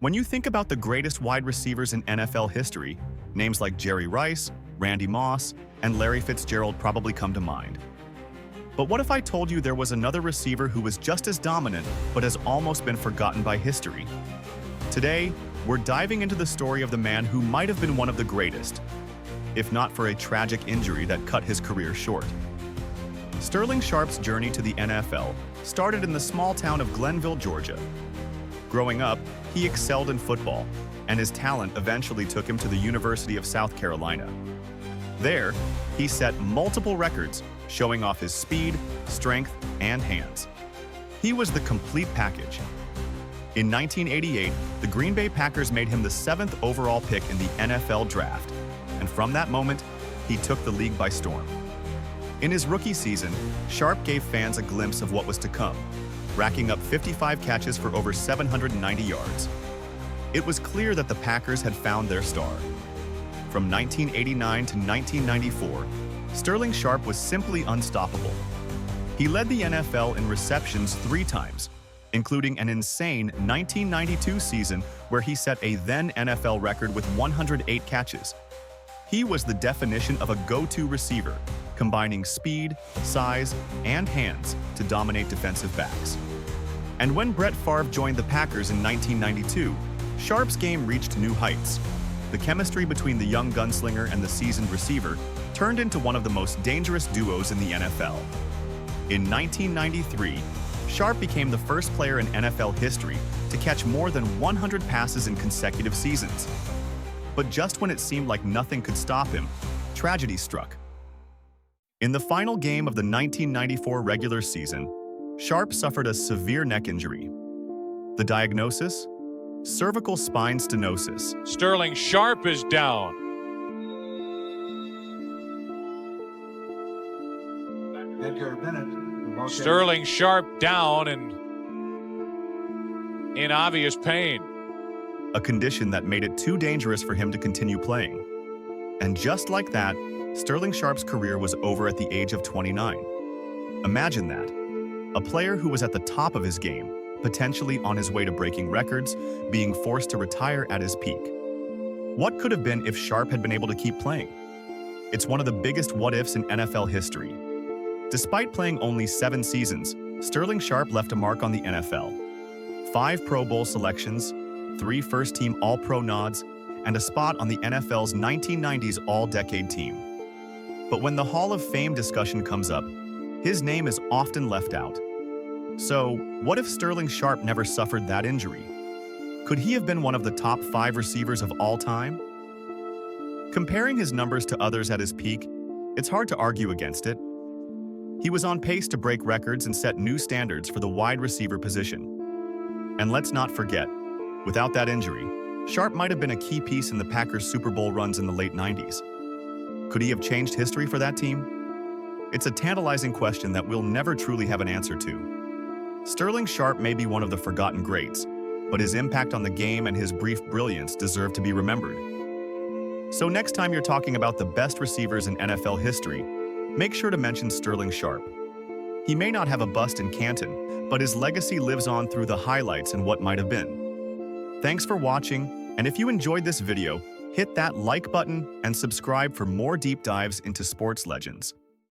When you think about the greatest wide receivers in NFL history, names like Jerry Rice, Randy Moss, and Larry Fitzgerald probably come to mind. But what if I told you there was another receiver who was just as dominant but has almost been forgotten by history? Today, we're diving into the story of the man who might have been one of the greatest, if not for a tragic injury that cut his career short. Sterling Sharpe's journey to the NFL started in the small town of Glenville, Georgia. Growing up, he excelled in football, and his talent eventually took him to the University of South Carolina. There, he set multiple records, showing off his speed, strength, and hands. He was the complete package. In 1988, the Green Bay Packers made him the 7th overall pick in the NFL draft, and from that moment, he took the league by storm. In his rookie season, Sharpe gave fans a glimpse of what was to come, racking up 55 catches for over 790 yards. It was clear that the Packers had found their star. From 1989 to 1994, Sterling Sharpe was simply unstoppable. He led the NFL in receptions 3 times, including an insane 1992 season where he set a then NFL record with 108 catches. He was the definition of a go-to receiver, combining speed, size, and hands to dominate defensive backs. And when Brett Favre joined the Packers in 1992, Sharpe's game reached new heights. The chemistry between the young gunslinger and the seasoned receiver turned into one of the most dangerous duos in the NFL. In 1993, Sharpe became the first player in NFL history to catch more than 100 passes in consecutive seasons. But just when it seemed like nothing could stop him, tragedy struck. In the final game of the 1994 regular season, Sharpe suffered a severe neck injury. The diagnosis? Cervical spine stenosis. Sterling Sharpe is down. Sterling Sharpe down and in obvious pain. A condition that made it too dangerous for him to continue playing. And just like that, Sterling Sharpe's career was over at the age of 29. Imagine that. A player who was at the top of his game, potentially on his way to breaking records, being forced to retire at his peak. What could have been if Sharpe had been able to keep playing? It's one of the biggest what-ifs in NFL history. Despite playing only 7 seasons, Sterling Sharpe left a mark on the NFL. 5 Pro Bowl selections, 3 first-team All-Pro nods, and a spot on the NFL's 1990s All-Decade team. But when the Hall of Fame discussion comes up, his name is often left out. So, what if Sterling Sharpe never suffered that injury? Could he have been one of the top 5 receivers of all time? Comparing his numbers to others at his peak, it's hard to argue against it. He was on pace to break records and set new standards for the wide receiver position. And let's not forget, without that injury, Sharpe might have been a key piece in the Packers' Super Bowl runs in the late 90s. Could he have changed history for that team? It's a tantalizing question that we'll never truly have an answer to. Sterling Sharpe may be one of the forgotten greats, but his impact on the game and his brief brilliance deserve to be remembered. So next time you're talking about the best receivers in NFL history, make sure to mention Sterling Sharpe. He may not have a bust in Canton, but his legacy lives on through the highlights and what might have been. Thanks for watching, and if you enjoyed this video, hit that like button and subscribe for more deep dives into sports legends.